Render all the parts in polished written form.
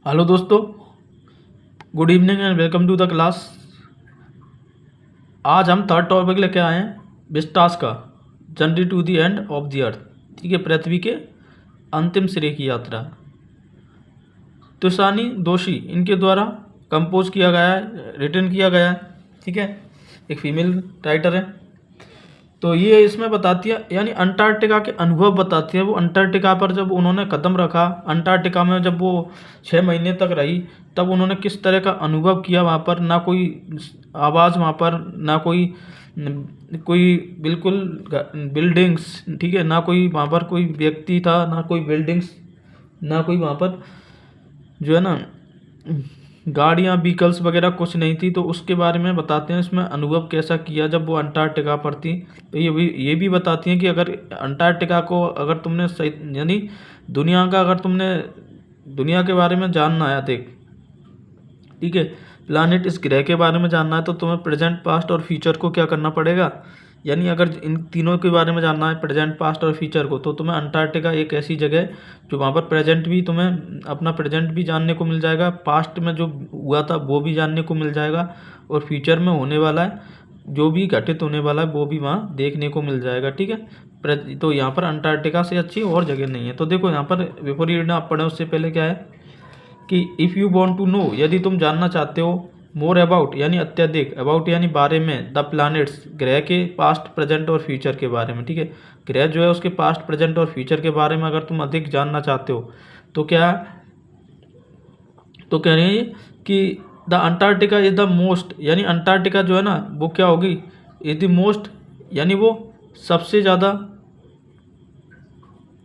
Hello दोस्तों, good evening and welcome to the class. आज हम थर्ड टॉपिक लेके आए हैं विस्टास का journey to the end of the earth. ठीक है, पृथ्वी के अंतिम सिरे की यात्रा। तुषानी दोषी इनके द्वारा कंपोज किया गया है, रिटन किया गया है। ठीक है, एक फीमेल राइटर है। तो ये इसमें बताती है, यानी अंटार्कटिका के अनुभव बताती है। वो अंटार्कटिका पर जब उन्होंने कदम रखा, अंटार्कटिका में जब वो 6 महीने तक रही, तब उन्होंने किस तरह का अनुभव किया। वहाँ पर ना कोई आवाज़, वहाँ पर ना कोई कोई बिल्कुल बिल्डिंग्स, ठीक है, ना कोई वहाँ पर कोई व्यक्ति था, ना कोई बिल्डिंग्स, ना कोई वहाँ पर जो है ना गाड़ियाँ, व्हीकल्स वगैरह कुछ नहीं थी। तो उसके बारे में बताते हैं इसमें अनुभव कैसा किया जब वो अंटार्कटिका पर थी। तो ये भी बताती हैं कि अगर अंटार्कटिका को अगर तुमने सही, यानी दुनिया का, अगर तुमने दुनिया के बारे में जानना है, देख, ठीक है, प्लानिट, इस ग्रह के बारे में जानना है, तो तुम्हें प्रेजेंट, पास्ट और फ्यूचर को क्या करना पड़ेगा। यानी अगर इन तीनों के बारे में जानना है, प्रेजेंट, पास्ट और फ्यूचर को, तो तुम्हें अंटार्कटिका एक ऐसी जगह है जो वहाँ पर प्रेजेंट भी, तुम्हें अपना प्रेजेंट भी जानने को मिल जाएगा, पास्ट में जो हुआ था वो भी जानने को मिल जाएगा, और फ्यूचर में होने वाला है, जो भी घटित होने वाला है, वो भी वहाँ देखने को मिल जाएगा। ठीक है, तो यहाँ पर अंटार्कटिका से अच्छी और जगह नहीं है। तो देखो यहाँ पर बिफोर रीडिंग आप पढ़ें उससे पहले क्या है कि if you want to know, यदि तुम जानना चाहते हो, मोर अबाउट यानी अत्यधिक, अबाउट यानी बारे में, द प्लैनेट्स ग्रह के पास्ट, प्रेजेंट और फ्यूचर के बारे में। ठीक है, ग्रह जो है उसके पास्ट, प्रेजेंट और फ्यूचर के बारे में अगर तुम अधिक जानना चाहते हो, तो क्या, तो कह रही है कि the Antarctica is the most, यानी अंटार्कटिका जो है ना वो क्या होगी, इज द मोस्ट, यानी वो सबसे ज़्यादा,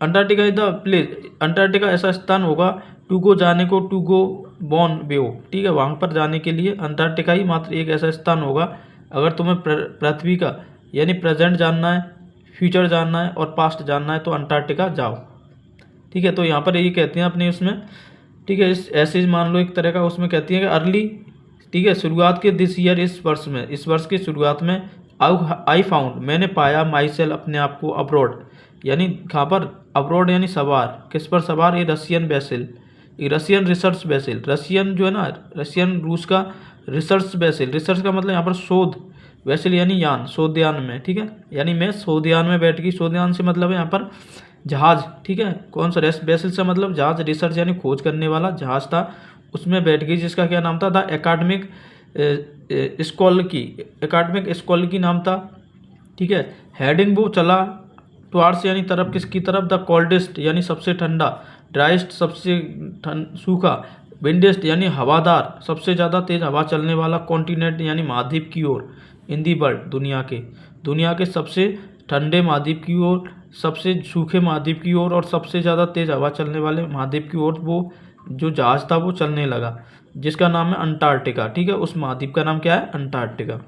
Antarctica is the place, Antarctica ऐसा स्थान होगा, टू गो जाने को, टू गो बॉन बेओ, ठीक है, वहाँ पर जाने के लिए अंटार्कटिका ही मात्र एक ऐसा स्थान होगा। अगर तुम्हें पृथ्वी का यानी प्रेजेंट जानना है, फ्यूचर जानना है और पास्ट जानना है, तो अंटार्कटिका जाओ। ठीक है, तो यहाँ पर ये कहते हैं अपने उसमें, ठीक है, इस ऐसे मान लो एक तरह का, उसमें कहती है कि अर्ली, ठीक है, शुरुआत के दिस ईयर, इस वर्ष में, इस वर्ष की शुरुआत में, आई फाउंड, मैंने पाया, माई सेल, अपने आप को, अब्रॉड, यानी कहाँ पर, अब्रॉड यानी सवार, किस पर सवार, ये रशियन वेसल, ये रशियन रिसर्च वेसल, रशियन जो है ना, रशियन, रूस का रिसर्च वेसल, रिसर्च का मतलब यहाँ पर शोध, वेसल यानी यान, शोधयान में। ठीक है, यानी मैं शोधयान में बैठ गई, शोधयान से मतलब है यहाँ पर जहाज। ठीक है, कौन सा, वेसल से मतलब जहाज, रिसर्च यानी खोज करने वाला जहाज था, उसमें बैठ गई, जिसका क्या नाम था, द एकेडमिक स्कॉलकी, एकेडमिक स्कॉलकी नाम था। ठीक है, हेडिंग वो चला टुवार्ड्स यानी तरफ, किसकी तरफ, द कोल्डेस्ट यानी सबसे ठंडा, ड्राइस्ट सबसे सूखा, विंडेस्ट यानी हवादार, सबसे ज़्यादा तेज हवा चलने वाला, कॉन्टिनेंट यानी महाद्वीप की ओर, इन दी वर्ल्ड, दुनिया के सबसे ठंडे महाद्वीप की ओर, सबसे सूखे महाद्वीप की ओर और सबसे ज़्यादा तेज हवा चलने वाले महाद्वीप की ओर वो जो जहाज़ था वो चलने लगा, जिसका नाम है अंटार्कटिका। ठीक है, उस महाद्वीप का नाम क्या है, अंटार्कटिका।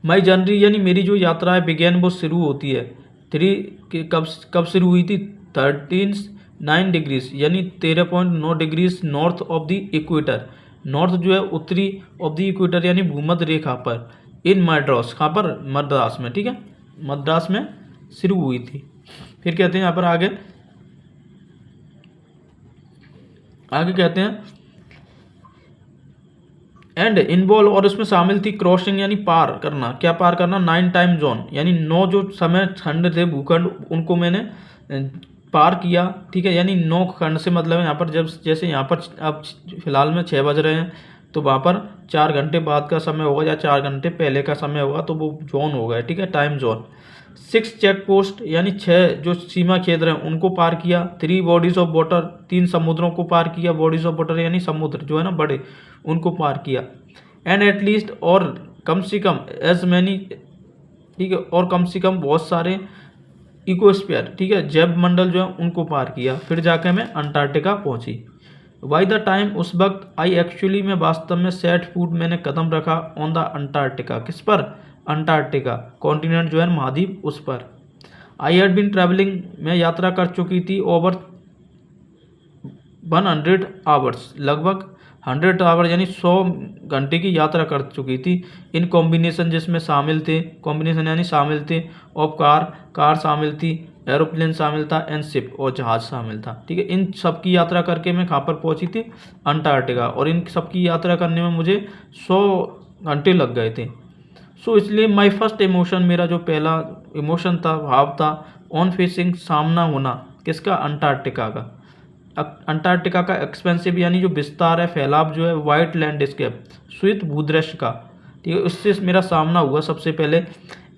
माई जर्नी यानी मेरी जो यात्रा है, बिगेन वो शुरू होती है, थ्री के कब कब शुरू हुई थी, 13.9 डिग्रीज यानी 13.9 degrees north of the equator, north जो है उत्तरी ऑफ द इक्वेटर यानी भूमध्य रेखा पर, इन मद्रास, कहाँ पर, मद्रास में। ठीक है, मद्रास में शुरू हुई थी। फिर कहते हैं यहाँ पर आगे आगे कहते हैं एंड इन्वॉल्व, और उसमें शामिल थी क्रॉसिंग यानी पार करना, क्या पार करना, 9 टाइम जोन यानी 9 जो समय खंड थे, भूखंड, उनको मैंने पार किया। ठीक है, यानी 9 खंड से मतलब है यहाँ पर, जब जैसे यहाँ पर अब फिलहाल में 6 बज रहे हैं, तो वहाँ पर 4 घंटे बाद का समय होगा या 4 घंटे पहले का समय होगा, तो वो जोन होगा। ठीक है, टाइम जोन। 6 चेक पोस्ट यानी 6 जो सीमा क्षेत्र हैं उनको पार किया। 3 बॉडीज ऑफ वाटर, 3 समुद्रों को पार किया, बॉडीज ऑफ वाटर यानी समुद्र जो है ना बड़े, उनको पार किया। एंड एटलीस्ट, और कम से कम, एज मैनी, ठीक है, और कम से कम बहुत सारे इकोस्फीयर, ठीक है, जैव मंडल जो है उनको पार किया। फिर जाकर मैं अंटार्कटिका पहुंची। बाई द टाइम, उस वक्त, आई एक्चुअली, में वास्तव में, सेट फूट, मैंने कदम रखा, ऑन द अंटार्कटिका, किस पर, अंटार्कटिका, कॉन्टिनेंट जो है महाद्वीप, उस पर। आई हैड बीन ट्रैवलिंग, मैं यात्रा कर चुकी थी, ओवर 100 आवर्स, लगभग 100 आवर यानी 100 घंटे की यात्रा कर चुकी थी। इन कॉम्बिनेशन, जिसमें शामिल थे, कॉम्बिनेशन यानी शामिल थे, ऑफ कार, कार शामिल थी, एरोप्लेन शामिल था एंड शिप और जहाज शामिल था। ठीक है, इन सब की यात्रा करके मैं कहाँ पर पहुंची थी, अंटार्कटिका, और इन सब की यात्रा करने में मुझे 100 घंटे लग गए थे। सो इसलिए माई फर्स्ट इमोशन, मेरा जो पहला इमोशन था, भाव था, ऑन फेसिंग, सामना होना किसका, अंटार्कटिका का। अंटार्कटिका का एक्सपेंसिव यानी जो विस्तार है, फैलाव जो है, वाइट लैंडस्केप, श्वेत भूदृश्य का, ठीक है, उससे मेरा सामना हुआ सबसे पहले।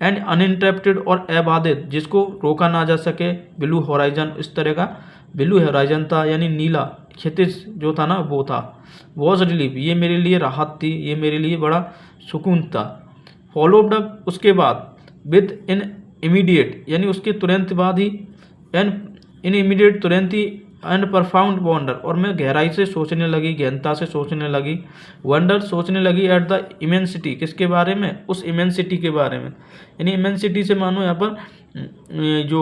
एंड अनइंटरप्टेड और अबाधित, जिसको रोका ना जा सके, ब्लू होराइजन, इस तरह का ब्लू होराइजन था, यानी नीला क्षितिज जो था ना वो था। वॉज रिलीफ, ये मेरे लिए राहत थी, ये मेरे लिए बड़ा सुकून था। फॉलोड अप, उसके बाद, विद इन इमीडिएट, यानी उसके तुरंत बाद ही, एंड इन इमीडिएट, तुरंत ही, एंड परफाउंड वंडर, और मैं गहराई से सोचने लगी, गहनता से सोचने लगी, वंडर, सोचने लगी, एट द इमेंसिटी, किसके बारे में, उस इमेंसिटी के बारे में। यानी इमेंसिटी से मानो यहाँ पर जो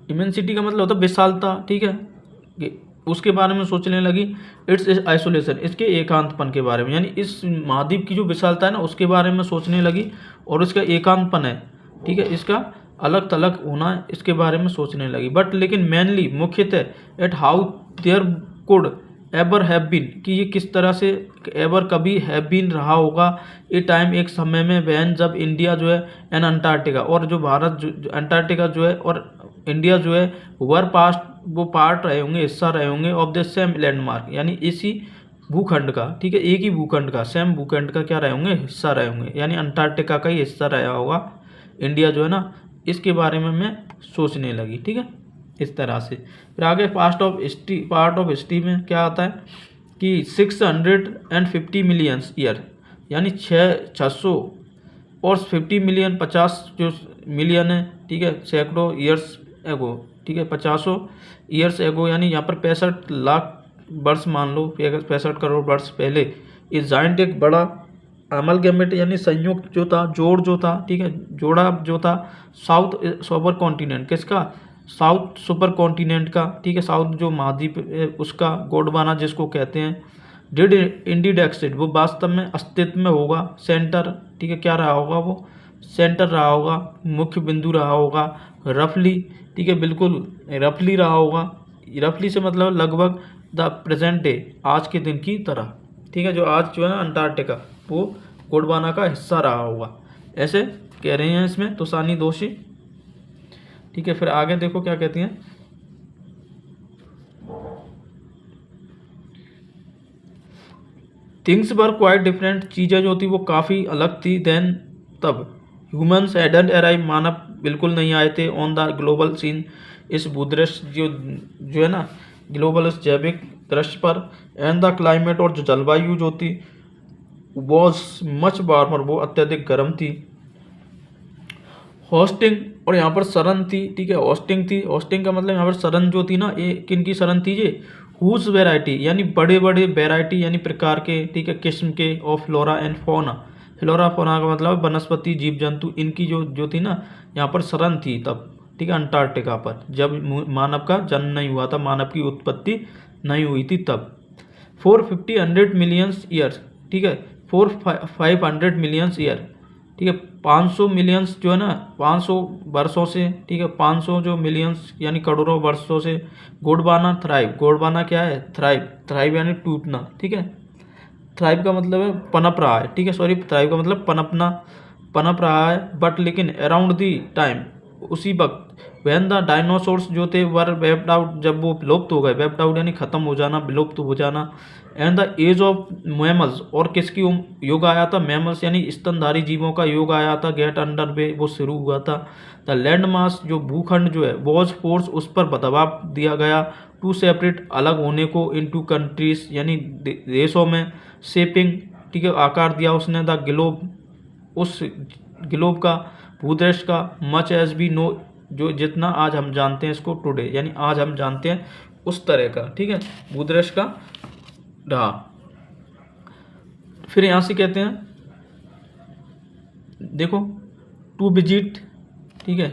इमेंसिटी का मतलब होता है विशालता, ठीक है, उसके बारे में सोचने लगी। इट्स आइसोलेशन, इसके एकांतपन के बारे में, यानी इस महाद्वीप की जो विशालता है ना उसके बारे में सोचने लगी, और इसका एकांतपन है, ठीक है, इसका अलग थलग होना है, इसके बारे में सोचने लगी। बट लेकिन मेनली, मुख्यतः, at how there could ever have been, कि ये किस तरह से एवर कभी हैव बीन रहा होगा, ए टाइम, एक समय में, वैन जब, इंडिया जो है, एन अंटार्कटिका, और जो भारत जो अंटार्कटिका जो है और इंडिया जो है, वर पास्ट, वो पार्ट रहे होंगे, हिस्सा रहे होंगे, ऑफ द सेम लैंडमार्क, यानी इसी भूखंड का, ठीक है, एक ही भूखंड का, सेम भूखंड का क्या रहे होंगे, हिस्सा रहे होंगे, यानी अंटार्कटिका का ही हिस्सा रहा होगा इंडिया जो है ना, इसके बारे में मैं सोचने लगी। ठीक है, इस तरह से। फिर आगे पार्ट ऑफ हिस्ट्री में क्या आता है कि 650 मिलियंस ईयर, यानी 600 और 50 मिलियन, 50 जो मिलियन है, ठीक है, सैकड़ों ईयर्स एगो, ठीक है, 50 ईयर्स एगो, यानी यहाँ पर 65 लाख वर्ष मान लो, 65 करोड़ वर्ष पहले, इस जाइंट, एक बड़ा अमलगमेट, यानी संयुक्त जो था, जोड़ जो था, ठीक है, जोड़ा जो था, साउथ सुपर कॉन्टिनेंट, किसका, साउथ सुपर कॉन्टिनेंट का, ठीक है, साउथ जो महाद्वीप उसका, गोंडवाना जिसको कहते हैं, डिड इंडीड एक्सिड, वो वास्तव में अस्तित्व में होगा, सेंटर, ठीक है, क्या रहा होगा, वो सेंटर रहा होगा, मुख्य बिंदु रहा होगा, रफली, ठीक है, बिल्कुल रफली रहा होगा, रफली से मतलब लगभग, द प्रेजेंट डे, आज के दिन की तरह, ठीक है, जो आज जो है ना अंटार्कटिका, वो गोंडवाना का हिस्सा रहा होगा, ऐसे कह रहे हैं इसमें तुसानी दोषी। ठीक है, फिर आगे देखो क्या कहती हैं, थिंग्स वर क्वाइट डिफरेंट, चीज़ें जो थी वो काफ़ी अलग थी, देन, तब, ह्यूमन्स हैडंट अराइव, मानव बिल्कुल नहीं आए थे, ऑन द ग्लोबल सीन, इस भूदृश्य जो है ना, ग्लोबल, इस जैविक दृश्य पर, एंड द क्लाइमेट, और जो जलवायु जो थी, वॉज मच वार्मर, वो अत्यधिक गर्म थी। होस्टिंग, और यहाँ पर शरण थी, ठीक है, होस्टिंग थी, होस्टिंग का मतलब यहाँ पर शरण जो थी ना, ये किन की शरण थी, ये हुज वेराइटी, यानी बड़े बड़े वेराइटी, यानी प्रकार के, ठीक है, किस्म के, of flora and fauna, flora fauna का मतलब वनस्पति, जीव जंतु, इनकी जो थी ना यहाँ पर शरण थी तब, ठीक है, अंटार्कटिका पर, जब मानव का जन्म नहीं हुआ था, मानव की उत्पत्ति नहीं हुई थी तब। 450 मिलियंस ईयर्स, ठीक है, 500 मिलियंस ईयर, ठीक है, 500 मिलियंस जो है ना, 500 वर्षों से, ठीक है, 500 जो मिलियंस यानी करोड़ों वर्षों से, गोंडवाना थ्राइव, गोंडवाना क्या है, थ्राइव, थ्राइव यानी टूटना, ठीक है, थ्राइव का मतलब है पनप रहा है, ठीक है, सॉरी, थ्राइव का मतलब पनपना, पनप रहा है, बट लेकिन अराउंड दी टाइम, उसी वक्त, वैन द डायनासोर्स जो थे वर वेप्ड आउट, जब वो विलुप्त हो गए, वेप्ड आउट यानी खत्म हो जाना, विलुप्त हो जाना, and the age of mammals, और किसकी युग आया था, मैमल्स यानी स्तनधारी जीवों का युग आया था, गेट अंडर वे, वो शुरू हुआ था। द लैंड मास, जो भूखंड जो है, वॉज फोर्स, उस पर दबाव दिया गया, टू सेपरेट, अलग होने को, इनटू कंट्रीज, यानी देशों में, शेपिंग, ठीक है, आकार दिया उसने, द ग्लोब, उस ग्लोब का, भूदृश्य का, मच एज बी नो, जो जितना आज हम जानते हैं इसको, टुडे, यानी आज हम जानते हैं उस तरह का, ठीक है, भूदृश्य का रहा। फिर यहाँ से कहते हैं, देखो, टू विजिट, ठीक है,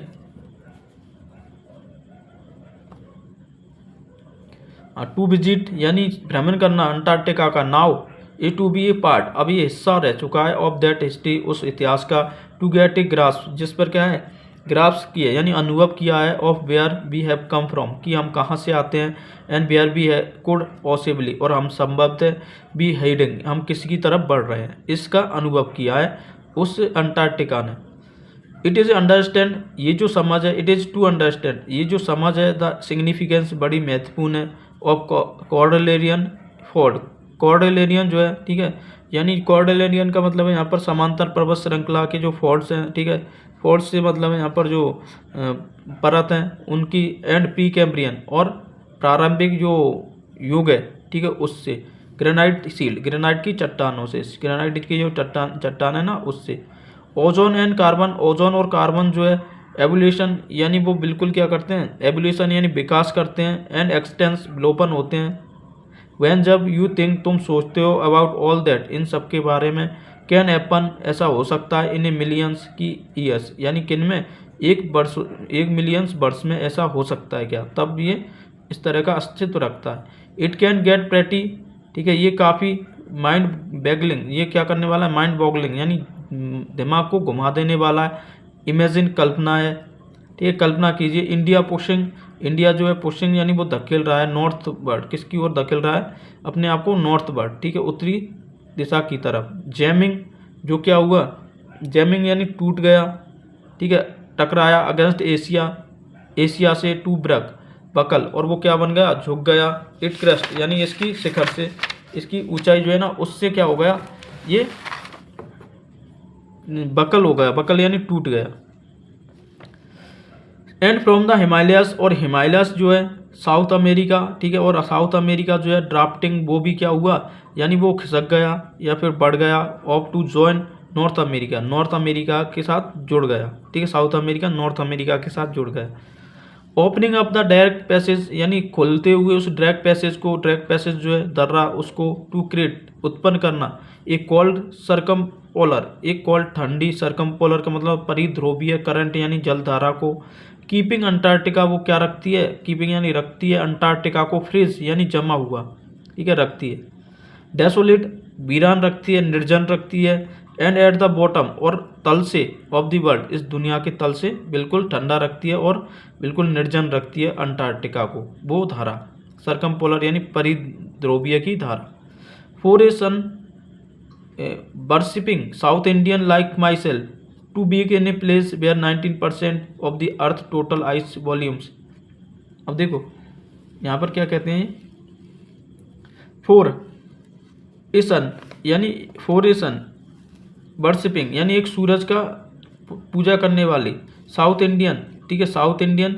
टू विजिट यानी भ्रमण करना अंटार्कटिका का, now a to be a part, अब ये हिस्सा रह चुका है, ऑफ दैट हिस्ट्री, उस इतिहास का, टू गेट ए ग्रास्प, जिस पर क्या है, ग्राफ्स की है यानी अनुभव किया है, of where we have come from कि हम कहाँ से आते हैं, एंड वेयर वी है कुड पॉसिबली और हम संभवतः बी हेडिंग हम किसी की तरफ बढ़ रहे हैं, इसका अनुभव किया है उस अंटार्कटिका ने। इट इज़ अंडरस्टैंड ये जो समझ है, इट इज़ टू अंडरस्टैंड ये जो समझ है, द सिग्निफिकेंस बड़ी महत्वपूर्ण है, ऑफ कॉर्डेलेरियन फोर्ड कॉर्डेलेरियन जो है, ठीक है, यानी कॉर्डेलेरियन का मतलब है यहाँ पर समांतर पर्वत श्रृंखला के जो फोर्ड्स हैं, ठीक है, फोर्ड्स से मतलब है यहाँ पर जो परत हैं उनकी, एंड प्री कैम्ब्रियन और प्रारंभिक जो युग है, ठीक है, उससे ग्रेनाइट सील्ड ग्रेनाइट की चट्टानों से, ग्रेनाइट की जो चट्टान है ना उससे। ओजोन एंड कार्बन ओजोन और कार्बन जो है एवोल्यूशन यानी वो बिल्कुल क्या करते हैं, एवोल्यूशन यानी विकास करते हैं, एंड एक्सटेंस विलोपन होते हैं। वैन जब यू थिंक तुम सोचते हो अबाउट ऑल दैट इन सब के बारे में, कैन हैपन ऐसा हो सकता है, इन ए मिलियंस की ईयर्स यानी किन में, एक मिलियंस वर्ष में ऐसा हो सकता है क्या, तब ये इस तरह का अस्तित्व रखता है। इट कैन गेट प्रेटी, ठीक है, ये काफ़ी माइंड बैगलिंग ये क्या करने वाला है, माइंड बॉगलिंग यानी दिमाग को घुमा देने वाला है। इमेजिन कल्पना है, ठीक है, कल्पना कीजिए। इंडिया पुशिंग इंडिया जो है पुशिंग यानी वो धकेल रहा है नॉर्थ वर्ड, किसकी ओर धकेल रहा है, अपने आप को नॉर्थ वर्ड, ठीक है, उत्तरी दिशा की तरफ। जैमिंग जो क्या हुआ, जैमिंग यानी टूट गया, ठीक है, टकराया अगेंस्ट एशिया से टू ब्रक बकल और वो क्या बन गया, झुक गया। इट क्रस्ट यानी इसकी शिखर से, इसकी ऊंचाई जो है ना उससे क्या हो गया, ये बकल हो गया, बकल यानी टूट गया। एंड फ्रॉम द हिमालयस और हिमालयस जो है साउथ अमेरिका, ठीक है, और साउथ अमेरिका जो है ड्राफ्टिंग वो भी क्या हुआ यानी वो खिसक गया या फिर बढ़ गया, off to join North America के साथ जुड़ गया, ठीक है, साउथ अमेरिका नॉर्थ अमेरिका के साथ जुड़ गया। Opening up the direct passage यानी खोलते हुए उस डायरेक्ट पैसेज जो है दर्रा उसको, टू क्रिएट उत्पन्न करना, एक कोल्ड सरकमपोलर एक कोल्ड ठंडी, सरकमपोलर का मतलब परिध्रुवीय करंट यानी जलधारा को। कीपिंग अंटार्कटिका वो क्या रखती है, कीपिंग यानी रखती है अंटार्कटिका को फ्रीज यानी जमा हुआ, ठीक है, रखती है। डेसोलिट वीरान रखती है, निर्जन रखती है। एंड एट द बॉटम और तल से ऑफ द वर्ल्ड इस दुनिया के तल से बिल्कुल ठंडा रखती है और बिल्कुल निर्जन रखती है अंटार्कटिका को वो धारा, सरकमपोलर यानी परिध्रुवीय की धारा। For a sun worshipping South Indian like myself to be in a place where 19% of the earth total ice volumes. अब देखो यहाँ पर क्या कहते हैं, फॉर ए सन यानी फॉर ए सन वर्शिपिंग यानी एक सूरज का पूजा करने वाली, साउथ इंडियन, ठीक है, साउथ इंडियन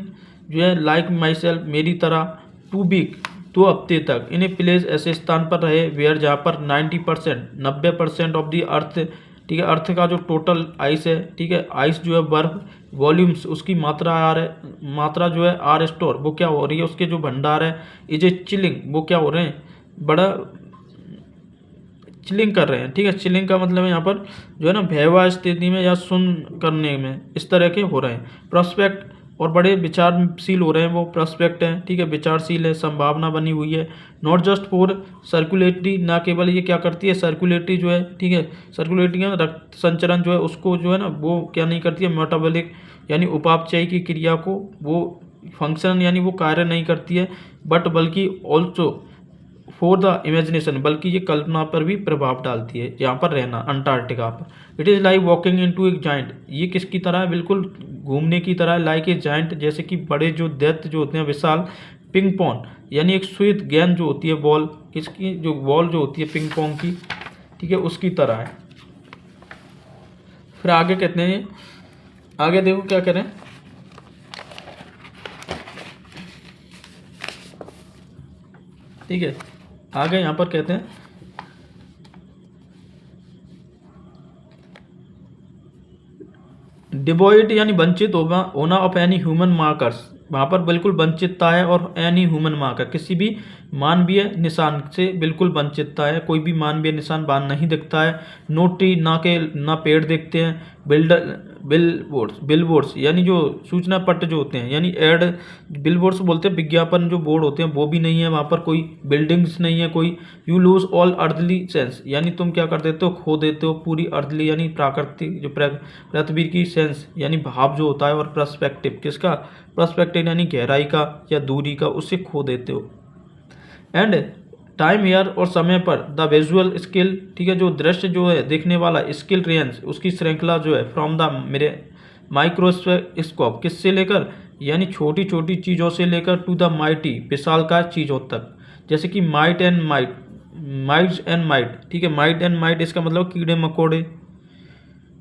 जो है लाइक माई सेल्फ मेरी तरह, टू वीक 2 हफ्ते तक इन ए प्लेस ऐसे स्थान पर रहे वेयर जहाँ पर 90% ऑफ दी अर्थ, ठीक है, अर्थ का जो टोटल आइस है, ठीक है, आइस जो है बर्फ वॉल्यूम्स उसकी मात्रा जो है आर स्टोर वो क्या हो रही है, उसके जो भंडार है, इज ए चिलिंग वो क्या हो रहे हैं, बड़ा चिलिंग कर रहे हैं, ठीक है, चिलिंग का मतलब है यहाँ पर जो है ना भयवा स्थिति में या सुन करने में इस तरह के हो रहे हैं। प्रोस्पेक्ट और बड़े विचारशील हो रहे हैं, वो प्रोस्पेक्ट हैं, ठीक है, विचारशील है, संभावना बनी हुई है। नॉट जस्ट फॉर सर्कुलेटरी, ना केवल ये क्या करती है सर्कुलेटरी जो है, ठीक है, सर्कुलेटरी रक्त संचरण जो है उसको जो है ना वो क्या नहीं करती है, मेटाबॉलिक यानी उपापचय की क्रिया को वो फंक्शन यानी वो कार्य नहीं करती है, बट बल्कि ऑल्सो फॉर द इमेजिनेशन बल्कि ये कल्पना पर भी प्रभाव डालती है। यहाँ पर रहना अंटार्कटिका पर, it is like walking into एक जाइंट, ये किसकी तरह है, बिल्कुल घूमने की तरह, लाइक ए जाइंट जैसे कि बड़े जो दैत्य जो होते हैं विशाल, पिंग पोंग यानी एक श्वेत गेंद जो होती है बॉल, किसकी जो बॉल जो होती है पिंग पोंग की, ठीक है, उसकी तरह है। फिर आगे कहते हैं, आगे देखो क्या करें, ठीक है, आगे यहाँ पर कहते हैं डिवॉइड यानी वंचित होना ऑफ एनी ह्यूमन मार्कर्स, वहाँ पर बिल्कुल वंचितता है, और एनी ह्यूमन मार्कर किसी भी मानवीय निशान से बिल्कुल वंचितता है, कोई भी मानवीय निशान बाहर नहीं दिखता है। नो ट्री ना पेड़ दिखते हैं, बिल बोर्ड्स यानी जो सूचना पट्ट जो होते हैं, यानी एड बिल बोर्ड्स बोलते हैं, विज्ञापन जो बोर्ड होते हैं वो भी नहीं है, वहाँ पर कोई बिल्डिंग्स नहीं है कोई। You lose all earthly sense, यानी तुम क्या कर देते हो, खो देते हो पूरी अर्थली यानी प्राकृतिक जो पृथ्वी की सेंस यानी भाव जो होता है, और पर्सपेक्टिव किसका, पर्सपेक्टिव यानी गहराई का या दूरी का, उससे खो देते हो। एंड टाइम हेयर और समय पर द विजुअल स्किल, ठीक है, जो दृश्य जो है देखने वाला स्किल रेंज, उसकी श्रृंखला जो है फ्रॉम द मेरे माइक्रोस्कोप किससे लेकर, यानी छोटी छोटी चीज़ों से लेकर टू द माइटी विशालकाय चीज़ों तक, जैसे कि माइट्स एंड माइट, ठीक है, माइट एंड माइट इसका मतलब कीड़े मकोड़े,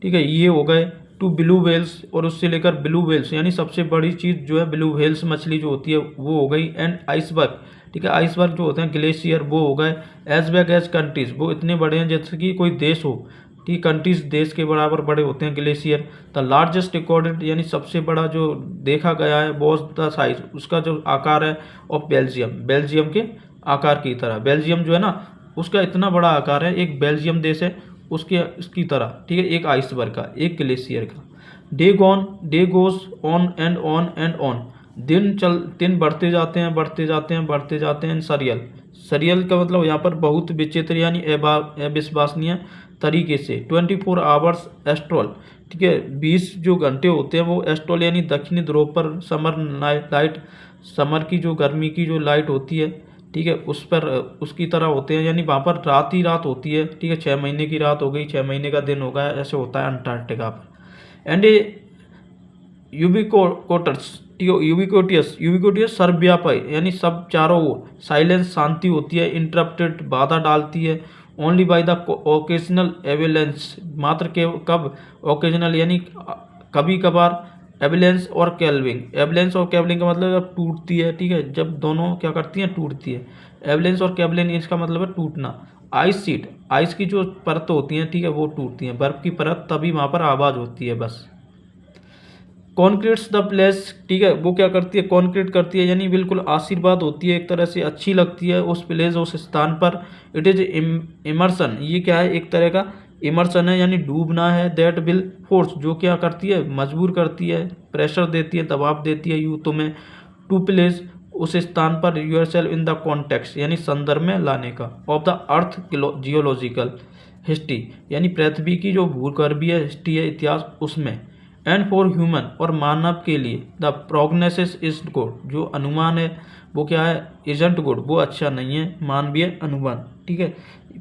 ठीक है, ये हो गए। टू ब्लू व्हेल्स, और उससे लेकर ब्लू व्हेल्स यानी सबसे बड़ी चीज़ जो है ब्लू व्हेल्स मछली जो होती है वो हो गई। एंड आइसबर्ग, ठीक है, आइसबर्ग जो होते हैं ग्लेशियर वो हो गए। एज बैग एज कंट्रीज, वो इतने बड़े हैं जैसे कि कोई देश हो, ठीक, कंट्रीज देश के बराबर बड़े होते हैं ग्लेशियर। द लार्जेस्ट रिकॉर्डेड यानी सबसे बड़ा जो देखा गया है वॉज द साइज, उसका जो आकार है ऑफ बेल्जियम के आकार की तरह। बेल्जियम जो है ना उसका इतना बड़ा आकार है, एक बेल्जियम देश है उसकी तरह, ठीक है, एक आइसबर्ग का, एक ग्लेशियर का। Day goes on and on and on, दिन बढ़ते जाते हैं बढ़ते जाते हैं बढ़ते जाते हैं। सरियल का मतलब यहाँ पर बहुत विचित्र यानी अविश्वसनीय तरीके से। 24 आवर्स एस्ट्रोल, ठीक है, 20 जो घंटे होते हैं वो एस्ट्रोल यानी दक्षिणी ध्रुव पर समर लाइट, समर की जो गर्मी की जो लाइट होती है, ठीक है, उस पर उसकी तरह होते हैं, यानी वहाँ पर रात ही रात होती है, ठीक है, 6 महीने की रात हो गई, 6 महीने का दिन हो गया, ऐसे होता है अंटार्कटिका पर। एंड यूबिकोटस, ठीक है, यूबिकोटियस सर्वव्यापी यानी सब चारों ओर। साइलेंस शांति होती है। इंटरप्टेड बाधा डालती है। ओनली बाय द ओकेजनल एविलेंस, मात्र के कब, ओकेजनल यानी कभी कभार। एविलेंस और कैवलिंग का मतलब जब टूटती है, ठीक है, जब दोनों क्या करती हैं, टूटती है। एविलेंस और कैवलिंग इसका मतलब है टूटना। आइस शीट, आइस की जो परत होती हैं, ठीक है, वो टूटती हैं, बर्फ की परत, तभी वहाँ पर आवाज़ होती है बस। कॉन्क्रीट्स द प्लेस, ठीक है, वो क्या करती है, कॉन्क्रीट करती है, यानी बिल्कुल आशीर्वाद होती है, एक तरह से अच्छी लगती है उस प्लेस, उस स्थान पर। इट इज इमर्सन, ये क्या है, एक तरह का इमर्सन है, यानी डूबना है। दैट विल फोर्स, जो क्या करती है, मजबूर करती है, प्रेशर देती है, दबाव देती है यू तुम्हें। टू प्लेस, उस स्थान पर। Yourself in the context, यानी संदर्भ में लाने का। Of the earth geological history, यानी पृथ्वी की जो भूगर्भीय हिस्ट्री है, इतिहास, उसमें। एंड फॉर ह्यूमन, और मानव के लिए। द प्रोग्नोसिस इज गुड, जो अनुमान है वो क्या है, इजंट गुड, वो अच्छा नहीं है, मानवीय अनुमान, ठीक है।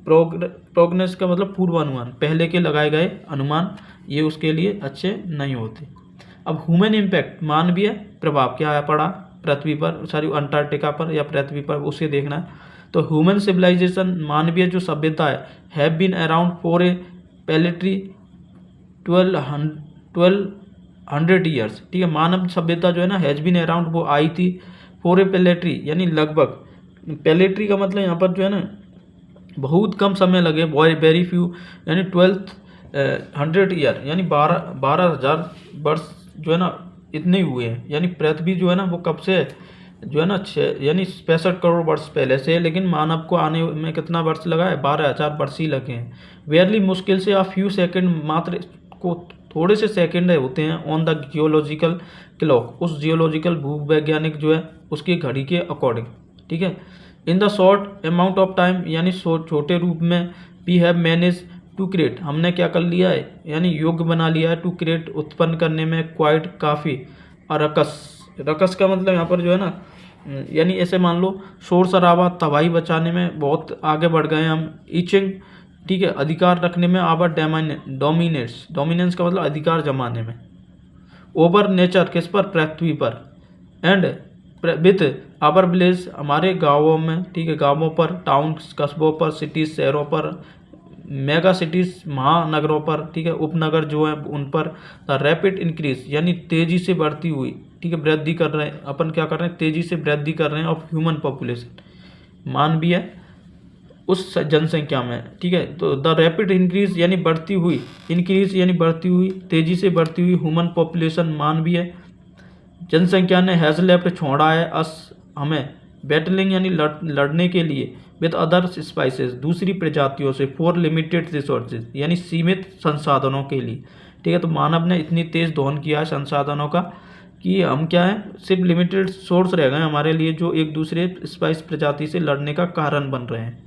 प्रोग्नोसिस का मतलब पूर्वानुमान, पहले के लगाए गए अनुमान, ये उसके लिए अच्छे नहीं होते। अब ह्यूमन इम्पैक्ट, मानवीय प्रभाव क्या है पड़ा पृथ्वी पर, सॉरी अंटार्कटिका पर या पृथ्वी पर, उसे देखना है। तो ह्यूमन सिविलाइजेशन, मानवीय जो सभ्यता है, have been around for a paltry 1200 years, ठीक है, मानव सभ्यता जो है ना, हैज बीन अराउंड, वो आई थी, फॉर ए पैलेट्री यानी लगभग। पैलेट्री का मतलब यहाँ पर जो है ना बहुत कम समय लगे, वेरी फ्यू, यानी 1200 ईयर यानी 12,000 वर्ष जो है ना इतने ही हुए हैं। यानी पृथ्वी जो है ना वो कब से जो है ना 6 यानी 65 करोड़ वर्ष पहले से है, लेकिन मानव को आने में कितना वर्ष लगा है, 12,000 वर्ष ही लगे हैं। वेयरली मुश्किल से आ फ्यू सेकेंड, मात्र को थोड़े से सेकेंड होते हैं। ऑन द जियोलॉजिकल क्लॉक, उस जियोलॉजिकल भूवैज्ञानिक जो है उसकी घड़ी के अकॉर्डिंग, ठीक है। In the short amount of time, यानी छोटे रूप में। We have manage to create, हमने क्या कर लिया है, यानी योग्य बना लिया है। टू क्रिएट, उत्पन्न करने में। क्वाइट, काफ़ी। और रकस का मतलब यहाँ पर जो है ना, यानी ऐसे मान लो शोर शराबा, तबाही बचाने में बहुत आगे बढ़ गए हम। ईचिंग, ठीक है, अधिकार रखने में। आवर डोमिनेंस का मतलब अधिकार जमाने में। ओवर नेचर, किस पर, पृथ्वी पर। एंड विथ आवर विलेज, हमारे गांवों में, ठीक है, गांवों पर। टाउन्स, कस्बों पर। सिटीज, शहरों पर। मेगा सिटीज, महानगरों पर, ठीक है, उपनगर जो है उन पर। द रैपिड इंक्रीज, यानी तेजी से बढ़ती हुई, ठीक है, वृद्धि कर रहे हैं अपन, क्या कर रहे हैं, तेजी से वृद्धि कर रहे हैं ऑफ ह्यूमन पॉपुलेशन, मानवीय उस जनसंख्या में, ठीक है। तो द रैपिड इंक्रीज यानी बढ़ती हुई, इंक्रीज यानी बढ़ती हुई, तेजी से बढ़ती हुई ह्यूमन पॉपुलेशन, मानवीय जनसंख्या ने हैज लेफ्ट, छोड़ा है, अस हमें, बैटलिंग यानी लड़ने के लिए विद अदर स्पाइसेस, दूसरी प्रजातियों से, फॉर लिमिटेड रिसोर्सेज यानी सीमित संसाधनों के लिए। ठीक है, तो मानव ने इतनी तेज दोहन किया है संसाधनों का कि हम क्या है, सिर्फ लिमिटेड सोर्स रह गए हमारे लिए जो एक दूसरे स्पाइस प्रजाति से लड़ने का कारण बन रहे हैं।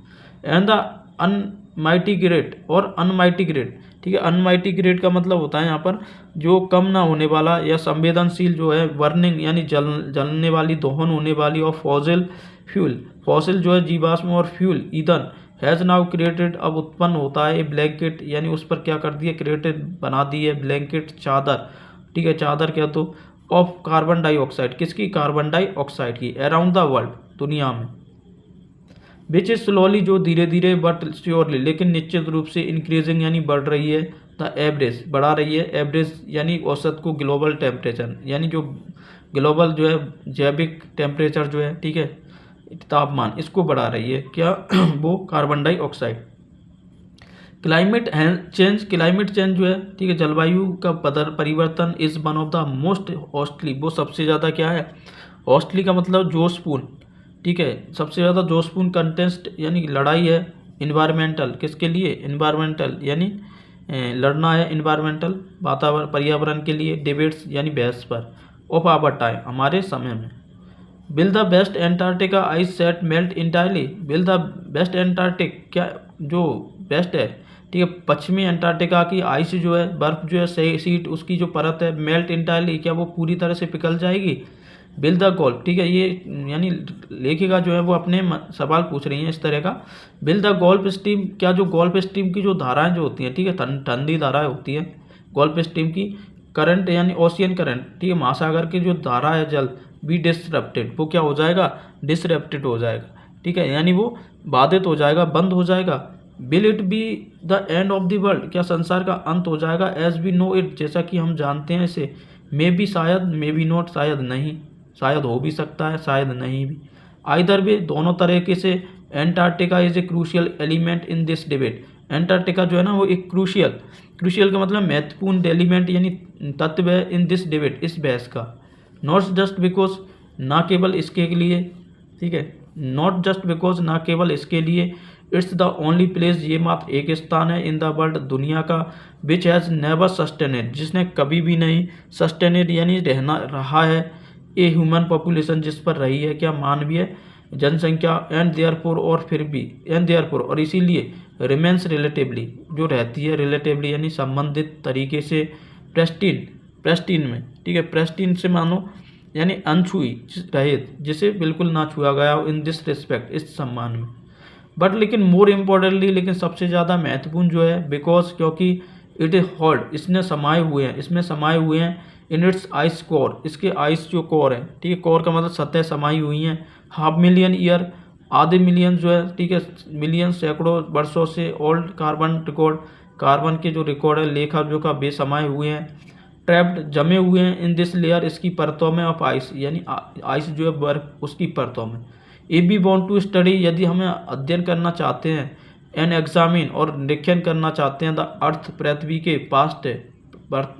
एंड द अनमाइटी ग्रेट और अनमाइटी ग्रेट। ठीक है, अनमाइटी ग्रेट का मतलब होता है यहाँ पर जो कम ना होने वाला या संवेदनशील जो है, बर्निंग यानी जलने वाली, दोहन होने वाली, और फॉसिल फ्यूल, फॉसिल जो है जीवाश्म, और फ्यूल ईंधन, हैज़ नाउ क्रिएटेड, अब उत्पन्न होता है, ए ब्लैंकेट यानी उस पर क्या कर दिया, क्रिएटेड बना दी है, ब्लैंकेट चादर। ठीक है, चादर क्या, तो ऑफ कार्बन डाइऑक्साइड, किसकी, कार्बन डाइऑक्साइड की, अराउंड द वर्ल्ड, दुनिया में, विच इज स्लोली जो धीरे धीरे बट श्योरली लेकिन निश्चित रूप से इंक्रीजिंग यानी बढ़ रही है, द एवरेज बढ़ा रही है, एवरेज यानी औसत को, ग्लोबल टेम्परेचर यानी जो ग्लोबल जो है जैविक टेम्परेचर जो है, ठीक है, तापमान, इसको बढ़ा रही है क्या वो कार्बन डाइऑक्साइड। क्लाइमेट चेंज जो है, ठीक है, जलवायु का परिवर्तन is one of the most costly, वो सबसे ज़्यादा क्या है, कॉस्टली का मतलब जोशपूर्ण, ठीक है, सबसे ज़्यादा जोशपूर्ण कंटेस्ट यानी लड़ाई है, इन्वायरमेंटल, किसके लिए, इन्वायरमेंटल यानी लड़ना है, इन्वायरमेंटल वातावरण पर्यावरण के लिए, डिबेट्स यानी बहस पर, ऑफ आवर टाइम हमारे समय में। Will the best Antarctica ice set melt entirely, will the best Antarctic क्या जो बेस्ट है, ठीक है, पश्चिमी अंटार्कटिका की आइस जो है, बर्फ जो है, सीट उसकी जो परत है, मेल्ट इंटायरली क्या वो पूरी तरह से पिघल जाएगी। बिल द गोल्फ, ठीक है, ये यानी लेखिका जो है वो अपने सवाल पूछ रही हैं इस तरह का। बिल द गोल्फ स्ट्रीम क्या जो गोल्फ स्ट्रीम की जो धाराएं जो होती हैं, ठीक है, ठंडी धाराएं होती हैं गोल्फ स्ट्रीम की, करंट यानी ओशियन करंट, ठीक है, महासागर की जो धारा है जल, बी डिसरप्टेड, वो क्या हो जाएगा, डिसरप्टेड हो जाएगा, ठीक है, यानी वो बाधित हो जाएगा, बंद हो जाएगा। Will it be the end of the world क्या संसार का अंत हो जाएगा, एज वी नो इट जैसा कि हम जानते हैं इसे, मे बी शायद, मे बी नॉट शायद नहीं, शायद हो भी सकता है, शायद नहीं भी, आइदर भी, दोनों तरीके से। Antarctica is a crucial element in this debate, Antarctica जो है ना वो एक क्रूशियल का मतलब महत्वपूर्ण एलिमेंट यानी तत्व है, इन दिस डिबेट, इस बहस का। नॉट जस्ट बिकॉज, ना केवल इसके लिए, ठीक है, नॉट जस्ट बिकॉज ना केवल इसके लिए, इट्स द ओनली प्लेस, ये मात्र एक स्थान है, इन द वर्ल्ड दुनिया का, विच हैज़ नेवर सस्टेनेड जिसने कभी भी नहीं, सस्टेनेड यानी रहना रहा है, ए ह्यूमन पॉपुलेशन जिस पर रही है क्या, मानवीय जनसंख्या, एंड देयरफॉर और फिर भी, एंड देयरफॉर और इसीलिए, रिमेंस रिलेटिवली जो रहती है, रिलेटिवली यानी संबंधित तरीके से, प्रेस्टीन में, ठीक है, प्रेस्टीन से मानो यानी अनछुई रहित, जिसे बिल्कुल ना छुआ गया हो, इन दिस रिस्पेक्ट इस सम्मान में। बट लेकिन मोर इम्पोर्टेंटली, लेकिन सबसे ज़्यादा महत्वपूर्ण जो है, बिकॉज क्योंकि इट इज होल्ड इसमें समाये हुए हैं, इन इट्स आइस कोर, इसके आइस जो कोर है, ठीक है, कोर का मतलब सतह समाई हुई हैं, 500 मिलियन ईयर, आधे मिलियन जो है, ठीक है, मिलियन सैकड़ों वर्षों से, ओल्ड कार्बन रिकॉर्ड, कार्बन के जो रिकॉर्ड है, लेखा जो का वे समाये हुए हैं, ट्रैप्ड जमे हुए हैं, इन दिस लेयर इसकी परतों में, ऑफ आइस यानी आइस जो है बर्फ उसकी परतों में। If we want to study यदि हमें अध्ययन करना चाहते हैं, एंड एग्जामिन और निरीक्षण करना चाहते हैं, द अर्थ पृथ्वी के पास्ट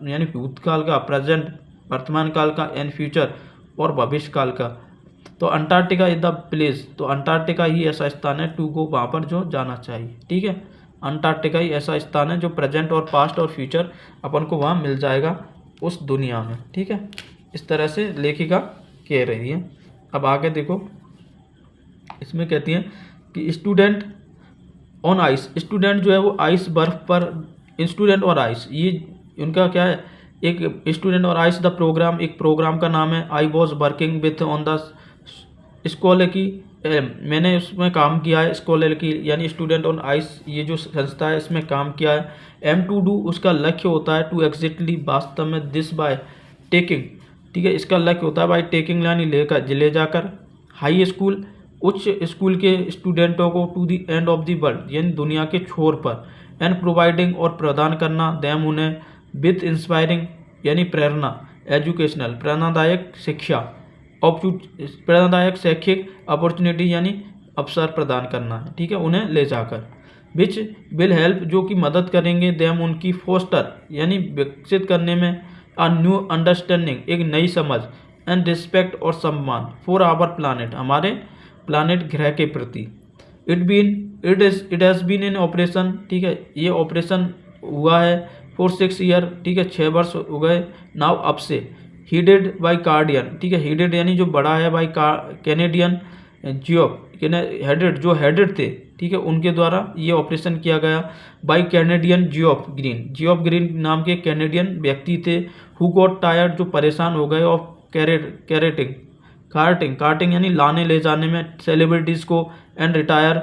यानी भूतकाल का, प्रेजेंट वर्तमान काल का, एंड फ्यूचर और भविष्य काल का, तो अंटार्कटिका इज द प्लेस, तो अंटार्कटिका ही ऐसा स्थान है टू गो, वहाँ पर जो जाना चाहिए, ठीक है, अंटार्कटिका ही ऐसा स्थान है जो प्रेजेंट और पास्ट और फ्यूचर अपन को वहाँ मिल जाएगा उस दुनिया में, ठीक है, इस तरह से लेखिका कह रही है। अब आगे देखो, इसमें कहती हैं कि स्टूडेंट ऑन आइस, स्टूडेंट जो है वो आइस बर्फ पर, स्टूडेंट और आइस, ये उनका क्या है, एक स्टूडेंट और आइस द प्रोग्राम, एक प्रोग्राम का नाम है, I was working with on the scholar की, मैंने उसमें काम किया है, स्कॉलर की यानी स्टूडेंट ऑन आइस, ये जो संस्था है इसमें काम किया है। एम टू डू उसका लक्ष्य होता है, टू एग्जैक्टली वास्तव में, दिस बाय टेकिंग, ठीक है, इसका लक्ष्य होता है बाय टेकिंग यानी ले जाकर, हाई स्कूल उच्च स्कूल के स्टूडेंटों को, to the end of the world यानी दुनिया के छोर पर, एंड प्रोवाइडिंग और प्रदान करना, देम उन्हें, विथ इंस्पायरिंग यानी प्रेरणा, एजुकेशनल प्रेरणादायक शिक्षा, प्रेरणादायक शैक्षिक अपॉर्चुनिटी यानी अवसर प्रदान करना है, ठीक है, उन्हें ले जाकर, विच विल हेल्प जो कि मदद करेंगे, देम उनकी, फोस्टर यानी विकसित करने में, अ न्यू अंडरस्टैंडिंग एक नई समझ, एंड रिस्पेक्ट और सम्मान, फॉर आवर प्लानट हमारे प्लानिट ग्रह के प्रति। It has been in operation, ठीक है, ये ऑपरेशन हुआ है फॉर 6 ईयर, ठीक है, 6 वर्ष हो गए नाउ अब से। हीडेड बाई कार्डियन, ठीक है, हीडेड यानी जो बड़ा है बाई कैनेडियन जियोप, हेडेड जो हेडेड थे, ठीक है, उनके द्वारा ये ऑपरेशन किया गया बाई कैनेडियन जियोप ग्रीन नाम के कैनेडियन व्यक्ति थे। हु गॉट टायर्ड, जो परेशान हो गए, ऑफ कार्टिंग यानी लाने ले जाने में सेलिब्रिटीज़ को, एंड रिटायर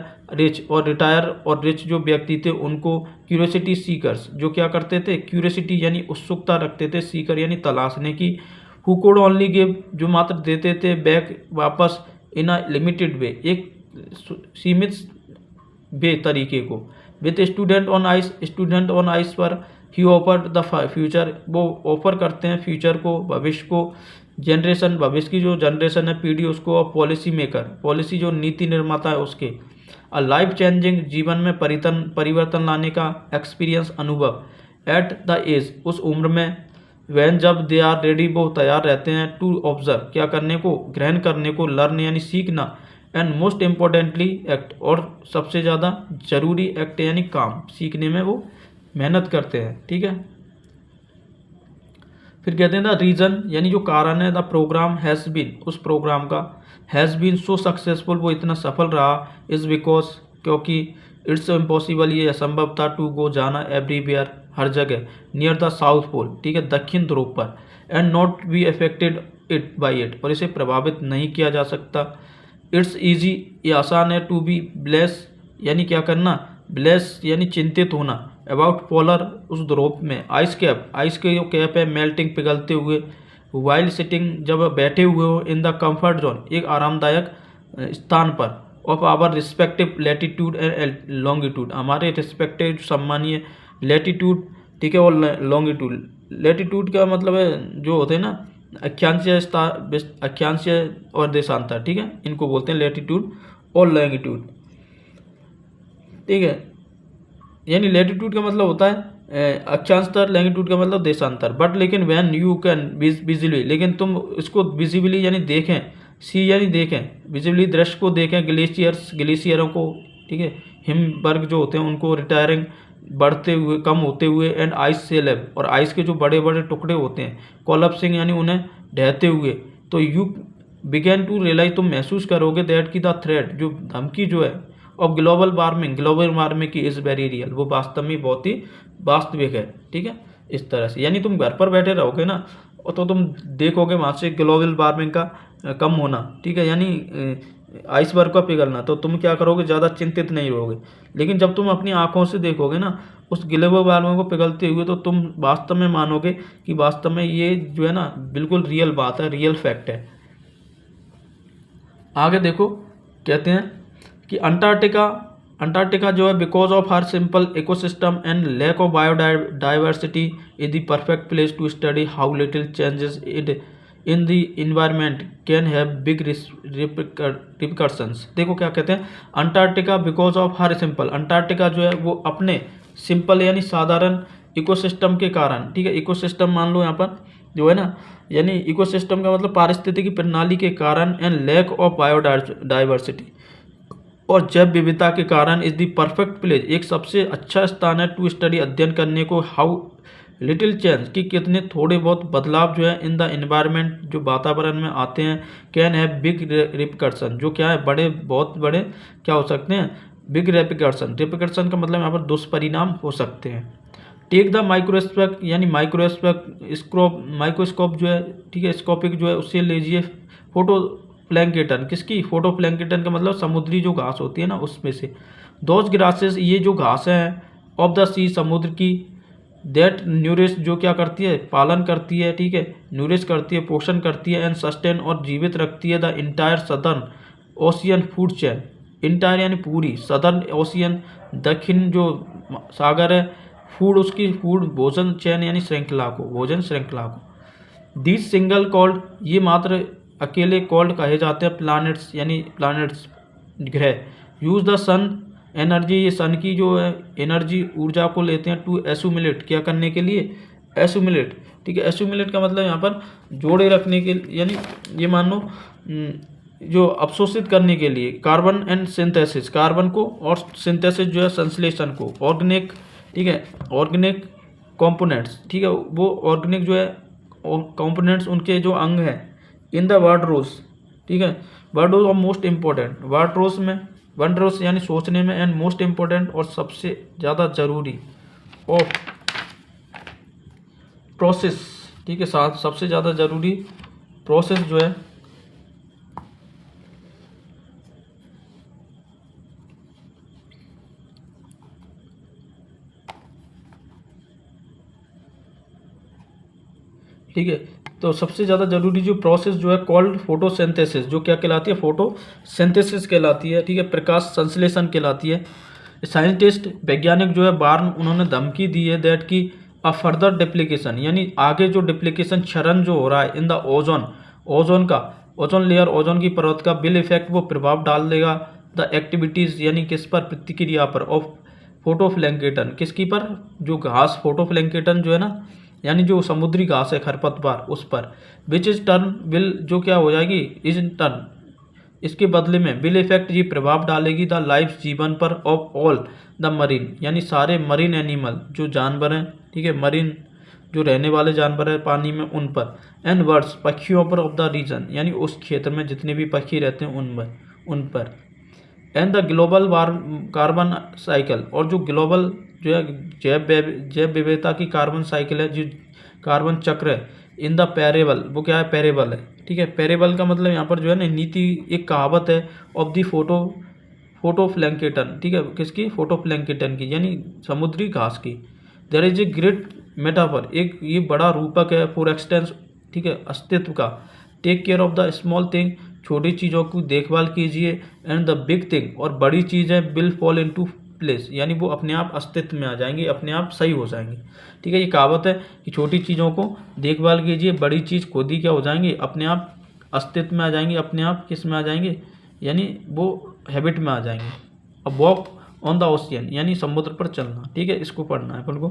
और रिच जो व्यक्ति थे उनको, क्यूरियोसिटी सीकर्स जो क्या करते थे, क्यूरियोसिटी यानी उत्सुकता रखते थे, सीकर यानी तलाशने की। हु कोड ओनली गिव, जो मात्र देते थे बैक वापस, इन अ लिमिटेड वे, एक सीमित वे तरीके को। विथ स्टूडेंट ऑन आइस पर ही ऑफर द फ्यूचर, वो ऑफर करते हैं फ्यूचर को, भविष्य को। भविष्य की जो जनरेशन है, पीढ़ी, उसको। और पॉलिसी मेकर, पॉलिसी जो नीति निर्माता है उसके। अ लाइफ चेंजिंग, जीवन में परिवर्तन लाने का एक्सपीरियंस, अनुभव। एट द एज, उस उम्र में। वैन, जब। दे आर रेडी, वो तैयार रहते हैं। टू ऑब्जर्व, क्या करने को, ग्रहण करने को। लर्न यानी सीखना। एंड मोस्ट इम्पॉर्टेंटली एक्ट, और सबसे ज़्यादा जरूरी एक्ट यानी काम, सीखने में वो मेहनत करते हैं, ठीक है। फिर कहते हैं द रीज़न, यानी जो कारण है। द प्रोग्राम हैज़ बीन, उस प्रोग्राम का। हैज़ बीन सो सक्सेसफुल, वो इतना सफल रहा। इज़ बिकॉज, क्योंकि। इट्स इम्पॉसिबल, ये असंभव था। टू गो, जाना। एवरीवेयर, हर जगह। नियर द साउथ पोल, ठीक है, दक्षिण ध्रुव पर। And not be affected it by it, और इसे प्रभावित नहीं किया जा सकता। इट्स ईजी, ये आसान है। टू बी ब्लेस, यानी क्या करना, ब्लेस यानी चिंतित होना। अबाउट पोलर, उस ध्रुव में। आइस के जो कैप है, मेल्टिंग, पिघलते हुए। वाइल सिटिंग, जब बैठे हुए हो। इन द कंफर्ट जोन, एक आरामदायक स्थान पर। Of our respective latitude and longitude, हमारे रिस्पेक्टिव सम्मानीय लैटिट्यूड, ठीक है, और लॉन्गिट्यूड। लैटिट्यूड का मतलब है जो होते हैं ना अक्षांशीय और देशांतर, ठीक है, इनको बोलते हैं लैटिट्यूड और लॉन्गिट्यूड, ठीक है। यानी लैटिट्यूड का मतलब होता है अक्षांतर, लैंगिट्यूड का मतलब देशांतर। बट लेकिन वैन यू कैन विजिबली, लेकिन तुम इसको विजिबली यानी देखें, सी यानी देखें, विजिबली दृश्य को देखें। ग्लेशियरों को, ठीक है, हिमबर्ग जो होते हैं उनको। रिटायरिंग, बढ़ते हुए, कम होते हुए। एंड आइस सेलेब, और आइस के जो बड़े बड़े टुकड़े होते हैं। कोलैप्सिंग यानी उन्हें ढहते हुए। तो यू बिगेन टू रियलाइज, तुम महसूस करोगे दैट की द थ्रेट, जो धमकी जो है, और ग्लोबल वार्मिंग की इज़ वेरी रियल, वो वास्तव में बहुत ही वास्तविक है, ठीक है। इस तरह से यानी तुम घर पर बैठे रहोगे ना, और तो तुम देखोगे वहाँ से ग्लोबल वार्मिंग का कम होना, ठीक है, यानी आइसबर्ग का पिघलना, तो तुम क्या करोगे, ज़्यादा चिंतित नहीं रहोगे। लेकिन जब तुम अपनी आंखों से देखोगे ना उस ग्लोबल वार्मिंग को पिघलते हुए, तो तुम वास्तव में मानोगे कि वास्तव में ये जो है ना बिल्कुल रियल बात है, रियल फैक्ट है। आगे देखो, कहते हैं कि अंटार्कटिका जो है, because of her simple ecosystem and lack of biodiversity, is the perfect place to study how little changes in the environment can have big repercussions. देखो क्या कहते हैं, Antarctica because of her simple, Antarctica जो है वो अपने simple यानी साधारण इकोसिस्टम के कारण, ठीक है, इकोसिस्टम मान लो यहाँ पर जो है ना, यानी इकोसिस्टम का मतलब पारिस्थितिकी प्रणाली के कारण। एंड लैक ऑफ बायोडाइवर्सिटी, और जैव विविधता के कारण। इज द परफेक्ट प्लेस, एक सबसे अच्छा स्थान है। टू स्टडी, अध्ययन करने को। हाउ लिटिल चेंज, कि कितने थोड़े बहुत बदलाव जो है इन द एनवायरनमेंट, जो वातावरण में आते हैं। कैन हैव बिग रिपरकशन, जो क्या है, बहुत बड़े क्या हो सकते हैं, बिग रिपरकशन का मतलब यहाँ पर दुष्परिणाम हो सकते हैं। टेक द माइक्रोस्कोप, यानी माइक्रोस्कोप जो है, ठीक है, स्कोपिक जो है, उससे लीजिए। फोटो प्लैंकेटन, किसकी, फोटो प्लैंकेटन का मतलब समुद्री जो घास होती है ना उसमें से। दोज ग्रासेस, ये जो घास हैं। ऑफ द सी, समुद्र की। दैट न्यूरिश, जो क्या करती है, पालन करती है, ठीक है, न्यूरिश करती है, पोषण करती है। एंड सस्टेन, और जीवित रखती है। The entire southern ocean food chain, entire यानी पूरी, सदर्न ओशियन दक्षिण जो सागर है, फूड उसकी, फूड भोजन चेन यानी श्रृंखला को, भोजन श्रृंखला को। दीज सिंगल कॉल्ड, ये मात्र अकेले कॉल्ड कहे जाते हैं प्लैनेट्स, यानी प्लैनेट्स ग्रह। यूज़ द सन एनर्जी, ये सन की जो है एनर्जी, ऊर्जा को लेते हैं। टू एसुमुलेट, क्या करने के लिए, एसुमुलेट, ठीक है। एसुमुलेट का मतलब यहाँ पर जोड़े रखने के, यानी ये मान लो जो अवशोषित करने के लिए कार्बन एंड सिंथेसिस, कार्बन को, और सिंथेसिस जो है संश्लेषण को, ऑर्गेनिक, ठीक है, ऑर्गेनिक कंपोनेंट्स, ठीक है, वो ऑर्गेनिक जो है कंपोनेंट्स उनके जो अंग हैं इन द वर्ड रोज, ठीक है, वर्ड रोज और मोस्ट इम्पोर्टेंट, वर्ड रोज में, वर्ड रोज यानी सोचने में, एंड मोस्ट इम्पोर्टेंट और सबसे ज़्यादा जरूरी ऑफ प्रोसेस, ठीक है, साथ सबसे ज़्यादा जरूरी प्रोसेस जो है ठीक है, तो सबसे ज़्यादा जरूरी जो प्रोसेस जो है कॉल्ड फोटोसिंथेसिस, जो क्या कहलाती है, फोटोसिंथेसिस कहलाती है, ठीक है, प्रकाश संश्लेषण कहलाती है। साइंटिस्ट, वैज्ञानिक जो है बार्न, उन्होंने धमकी दी है दैट की अ फर्दर डिप्लीकेशन, यानी आगे जो डिप्लीकेशन, क्षरण जो हो रहा है इन द ओजोन, ओजोन का, ओजोन लेयर, ओजोन की परत का विल इफेक्ट, वो प्रभाव डाल देगा द एक्टिविटीज़, यानी किस पर, प्रतिक्रिया पर, ऑफ फोटोप्लैंकेटन, किसकी पर, जो घास, फोटोप्लैंकेटन जो है ना, यानी जो समुद्री घास है खरपतवार, उस पर, विच इज टर्न विल, जो क्या हो जाएगी, इज इन टर्न, इसके बदले में विल इफेक्ट, ये प्रभाव डालेगी द लाइफ, जीवन पर, ऑफ ऑल द मरीन, यानी सारे मरीन एनिमल, जो जानवर हैं, ठीक है, मरीन जो रहने वाले जानवर हैं पानी में, उन पर, एंड बर्ड्स, पक्षियों पर, ऑफ द रीजन, यानी उस क्षेत्र में जितने भी पक्षी रहते हैं उन पर, and the global carbon cycle, और जो ग्लोबल जो है जैव विविधता की कार्बन साइकिल है, जो कार्बन चक्र है, इन द पैरेबल, वो क्या है, पैरेबल है, ठीक है, पैरेबल का मतलब यहाँ पर जो है ना नीति, एक कहावत है, ऑफ दी फोटोप्लैंकेटन, ठीक है, किसकी, फोटोप्लैंकेटन की, यानी समुद्री घास की। There is a great metaphor, एक ये बड़ा रूपक है, फॉर एक्सटेंस, ठीक है, अस्तित्व का, take care of the small thing, छोटी चीज़ों की देखभाल कीजिए, एंड द बिग थिंग, और बड़ी चीज़ है, विल फॉल इनटू प्लेस, यानी वो अपने आप अस्तित्व में आ जाएंगी, अपने आप सही हो जाएंगी, ठीक है, ये कहावत है कि छोटी चीज़ों को देखभाल कीजिए, बड़ी चीज़ खुद ही क्या हो जाएंगी, अपने आप अस्तित्व में आ जाएंगी, अपने आप किस में आ जाएंगे, यानी वो हैबिट में आ जाएंगे। अब वॉक ऑन द ओशियन, यानी समुद्र पर चलना, ठीक है, इसको पढ़ना है अपन को,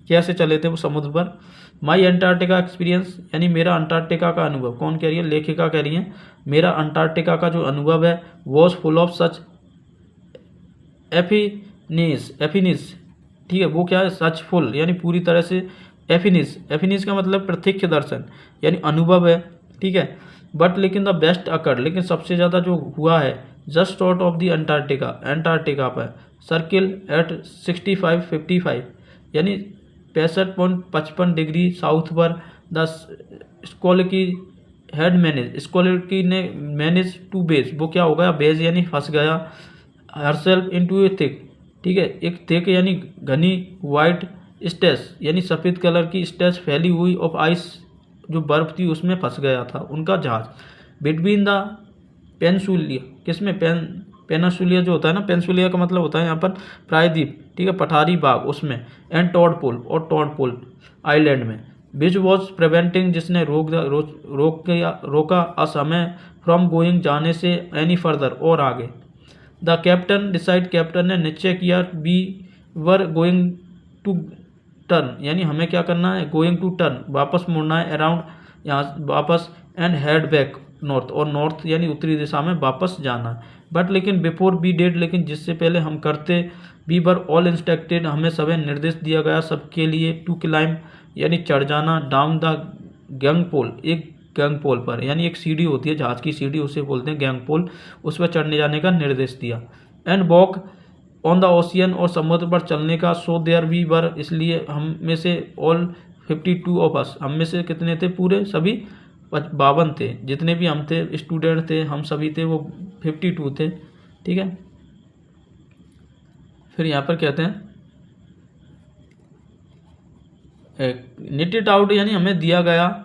कैसे चले थे वो समुद्र पर। माई एंटार्क्टिका एक्सपीरियंस, यानी मेरा अंटार्कटिका का अनुभव, कौन कह रही है, लेखिका कह रही है, मेरा अंटार्कटिका का जो अनुभव है, वॉज फुल ऑफ सच एफिनिस, ठीक है, वो क्या है, सच फुल, यानी पूरी तरह से, एफिनिस का मतलब प्रत्यक्ष दर्शन, यानी अनुभव है, ठीक है, बट लेकिन द बेस्ट अकर्ड, लेकिन सबसे ज़्यादा जो हुआ है, just short of the Antarctica पर, सर्किल एट 6555, यानी 65.55 डिग्री साउथ पर, द स्कोलकी हैड मैनेज, स्कोलकी ने मैनेज टू बेस, वो क्या हो गया, बेस यानी फंस गया, हरसेल्फ इनटू ए थिक, ठीक है, एक थिक यानी घनी, वाइट स्टेस, यानी सफ़ेद कलर की स्टेस फैली हुई, ऑफ आइस, जो बर्फ थी उसमें फंस गया था उनका जहाज, बिटवीन द पेनसुलिया, किसमें, पेनासुलिया जो होता है ना, पेनसुलिया का मतलब होता है यहाँ पर प्रायद्वीप, ठीक है, पठारी बाग, उसमें, एंड टॉडपोल, और टॉडपोल आइलैंड में, विच वॉज प्रिवेंटिंग, जिसने रोका असमय, फ्रॉम गोइंग, जाने से, एनी फर्दर, और आगे, द कैप्टन डिसाइड, कैप्टन ने निश्चय किया, we were going to turn, यानी हमें क्या करना है, गोइंग टू टर्न, वापस मुड़ना है, अराउंड, यहाँ वापस, एंड हेड बैक नॉर्थ, और नॉर्थ यानी उत्तरी दिशा में वापस जाना है, बट लेकिन बिफोर बी डेड, लेकिन जिससे पहले हम करते, वी वर ऑल इंस्ट्रक्टेड, हमें सभी निर्देश दिया गया सबके लिए, टू क्लाइम, यानी चढ़ जाना, डाउन द गैंग पोल, एक गैंग पोल पर, यानी एक सीढ़ी होती है, जहाज की सीढ़ी, उसे बोलते हैं गैंग पोल, उस पर चढ़ने जाने का निर्देश दिया, and walk on the ocean, और समुद्र पर चलने का, सो देयर वी वर, इसलिए हम में से, ऑल 52 ऑफ अस, हम में से कितने थे, पूरे सभी 52 थे, जितने भी हम थे, स्टूडेंट थे, हम सभी थे, वो 52 थे, ठीक है। फिर यहाँ पर कहते हैं निट इट आउट, यानी हमें दिया गया,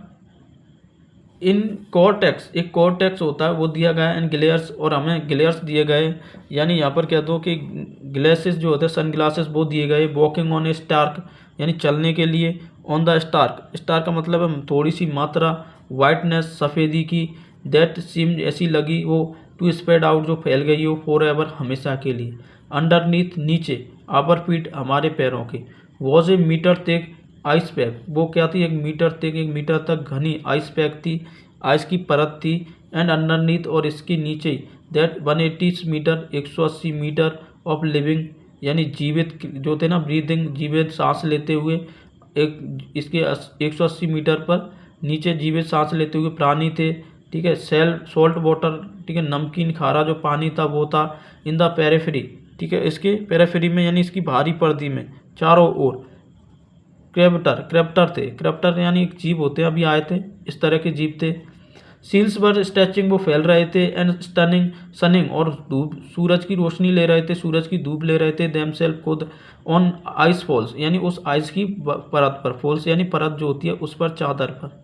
इन कॉर्टेक्स, एक कॉर्टेक्स होता है वो दिया गया, इन ग्लेयर्स, और हमें ग्लेयर्स दिए गए, यानी यहाँ पर कह दो कि ग्लासेस जो होते हैं, सन ग्लासेस, वो दिए गए, वॉकिंग ऑन ए स्टार्क, यानी चलने के लिए, ऑन द स्टार्क, स्टार का मतलब है थोड़ी सी मात्रा, वाइटनेस, सफ़ेदी की, दैट सीम, ऐसी लगी वो, टू स्प्रेड आउट, जो फैल गई हो, फॉर एवर, हमेशा के लिए, अंडरनीथ, नीचे, आवर फीट, हमारे पैरों के, was a metre thick ice pack, वो क्या थी, 1 मीटर थिक, 1 मीटर तक घनी आइस पैक थी, आइस की परत थी, एंड अंडरनीथ और इसके नीचे that 180 metre 180 metre of living यानी जीवित जो थे ना ब्रीदिंग जीवित सांस लेते हुए एक इसके 180 मीटर पर नीचे जीवित सांस लेते हुए प्राणी थे। ठीक है, सॉल्ट वाटर, ठीक है, नमकीन खारा जो पानी था वो था। इन द पेरिफेरी, ठीक है, इसके पेरिफेरी में यानी इसकी बाहरी पर्दी में चारों ओर क्रैप्टर थे। क्रैप्टर यानी एक जीव होते हैं, अभी आए थे इस तरह के जीव थे। सील्स वर स्ट्रेचिंग, वो फैल रहे थे। एंड सनिंग और धूप सूरज की रोशनी ले रहे थे, सूरज की धूप ले रहे थे। देमसेल्फ खुद ऑन आइस फॉल्स यानी उस आइस की परत पर, फॉल्स यानी परत जो होती है उस पर, चादर पर।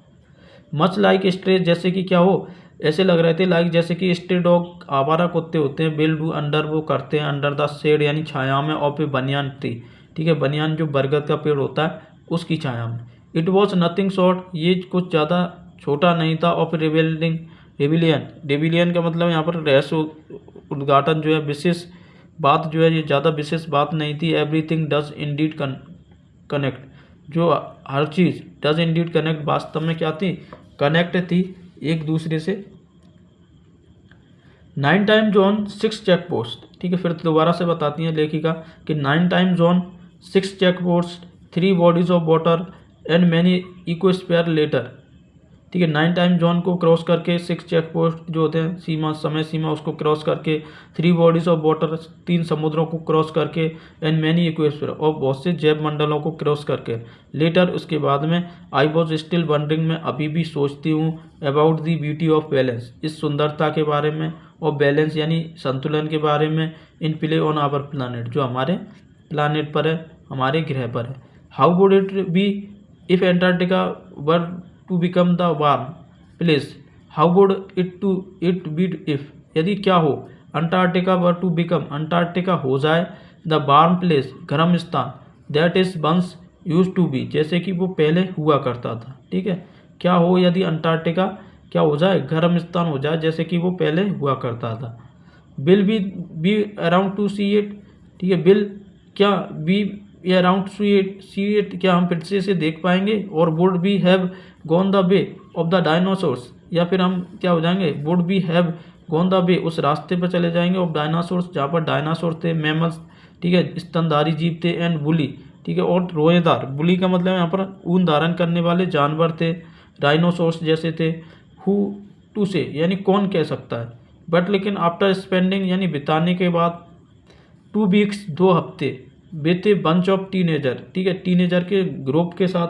मच लाइक स्ट्रे, जैसे कि क्या हो, ऐसे लग रहे थे लाइक जैसे कि स्ट्रे डॉग आवारा कुत्ते होते हैं। बिल डू अंडर, वो करते हैं अंडर द शेड यानी छाया में, और पे बनियान ट्री, ठीक है, बनियान जो बरगद का पेड़ होता है उसकी छाया में। इट वॉज नथिंग शॉर्ट, ये कुछ ज़्यादा छोटा नहीं था। ऑफ रेबिलियन का मतलब यहाँ पर रहस्य उद्घाटन जो है, विशेष बात जो है, ये ज़्यादा विशेष बात नहीं थी। एवरीथिंग डज इंडीड कनेक्ट, जो हर चीज़ डज इंडीड कनेक्ट वास्तव में क्या थी, कनेक्ट थी एक दूसरे से। 9 टाइम जोन 6 चेक पोस्ट, ठीक है, फिर दोबारा से बताती हैं लेखिका कि 9 time zone 6 check post 3 bodies of water and many ecosphere letter, ठीक है। 9 टाइम जोन को क्रॉस करके 6 चेक पोस्ट जो होते हैं सीमा, समय सीमा, उसको क्रॉस करके 3 बॉडीज ऑफ वाटर 3 समुद्रों को क्रॉस करके एंड मैनी इक्वेस्फीयर और बहुत से जैव मंडलों को क्रॉस करके। लेटर, उसके बाद में, आई वॉज स्टिल वंडरिंग, मैं अभी भी सोचती हूँ, about the beauty of balance, इस सुंदरता के बारे में, और बैलेंस यानी संतुलन के बारे में, in play on our planet, जो हमारे प्लानट पर है, हमारे ग्रह पर है। How would it be if Antarctica were to become the warm place, how would it be if, यदि क्या हो, Antarctica were to become, Antarctica हो जाए, द वार्म प्लेस, गर्म स्थान, that is once use to be, जैसे कि वो पहले हुआ करता था। ठीक है, क्या हो यदि अंटार्कटिका क्या हो जाए, गर्म स्थान हो जाए जैसे कि वो पहले हुआ करता था। Bill be around two see it, ठीक है, बिल क्या बी अराउंड सी इट, क्या हम फिर से इसे देख पाएंगे। और would be have gone the way of the dinosaurs, या फिर हम क्या हो जाएंगे, would be have gone the way, उस रास्ते पर चले जाएंगे, ऑफ डायनासोर्स, जहाँ पर डायनासोर थे, मैमल्स, ठीक है, स्तनधारी जीव थे, एंड बुली, ठीक है, और रोएदार, बुली का मतलब यहाँ पर ऊन धारण करने वाले जानवर थे, डायनासोर्स जैसे थे। हु टू से यानी कौन कह सकता है, बट लेकिन आफ्टर स्पेंडिंग यानी बिताने के बाद, 2 वीक्स 2 हफ्ते, with a bunch of teenager, ठीक है, टीनेजर के ग्रुप के साथ,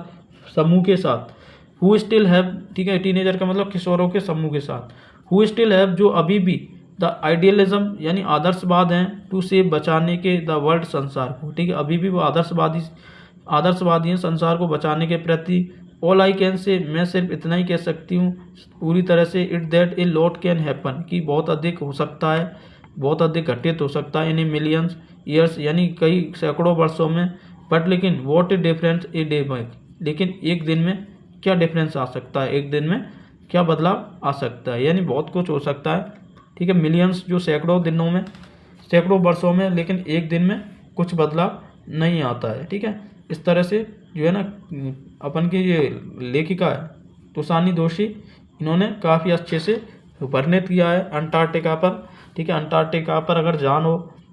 समूह के साथ। हु स्टिल हैव, ठीक है, टीनेजर का मतलब किशोरों के समूह के साथ। हु स्टिल हैव, जो अभी भी, द आइडियलिज्म यानी आदर्शवाद हैं, टू से बचाने के, द वर्ल्ड, संसार को, ठीक है, अभी भी वो आदर्शवादी हैं संसार को बचाने के प्रति। ऑल आई कैन से, मैं सिर्फ इतना ही कह सकती हूँ पूरी तरह से, it that a lot can happen, कि बहुत अधिक हो सकता है, बहुत अधिक घटित हो सकता है, इन ए मिलियंस ईयर्स यानी कई सैकड़ों वर्षों में। बट लेकिन what A difference a day make, लेकिन एक दिन में क्या डिफरेंस आ सकता है, एक दिन में क्या बदलाव आ सकता है, यानी बहुत कुछ हो सकता है। ठीक है, मिलियंस जो सैकड़ों दिनों में, सैकड़ों वर्षों में, लेकिन एक दिन में कुछ बदलाव नहीं आता है। ठीक है, इस तरह से जो है ना अपन की ये लेखिका है तुसानी दोषी, इन्होंने काफ़ी अच्छे से वर्णित किया है अंटार्कटिका पर। ठीक है, अंटार्कटिका पर अगर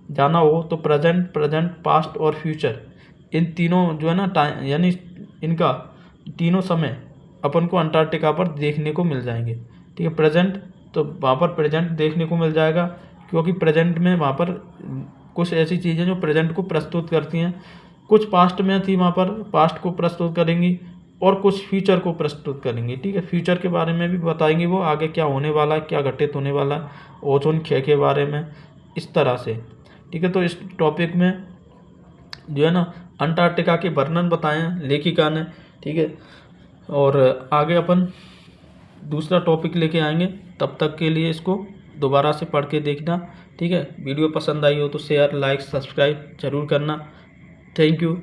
जाना हो तो प्रेजेंट पास्ट और फ्यूचर, इन तीनों जो है ना टाइम यानी इनका तीनों समय अपन को अंटार्कटिका पर देखने को मिल जाएंगे। ठीक है, प्रेजेंट तो वहाँ पर प्रेजेंट देखने को मिल जाएगा, क्योंकि प्रेजेंट में वहाँ पर कुछ ऐसी चीज़ें जो प्रेजेंट को प्रस्तुत करती हैं, कुछ पास्ट में थी वहाँ पर पास्ट को प्रस्तुत करेंगी, और कुछ फ्यूचर को प्रस्तुत करेंगी। ठीक है, फ्यूचर के बारे में भी बताएंगी वो, आगे क्या होने वाला है, क्या घटित होने वाला है, ओजोन क्षय के बारे में, इस तरह से। ठीक है, तो इस टॉपिक में जो है ना अंटार्कटिका के वर्णन बताए हैं लेखिका ने। ठीक है, और आगे अपन दूसरा टॉपिक लेके आएंगे, तब तक के लिए इसको दोबारा से पढ़ के देखना। ठीक है, वीडियो पसंद आई हो तो शेयर, लाइक, सब्सक्राइब जरूर करना। Thank you.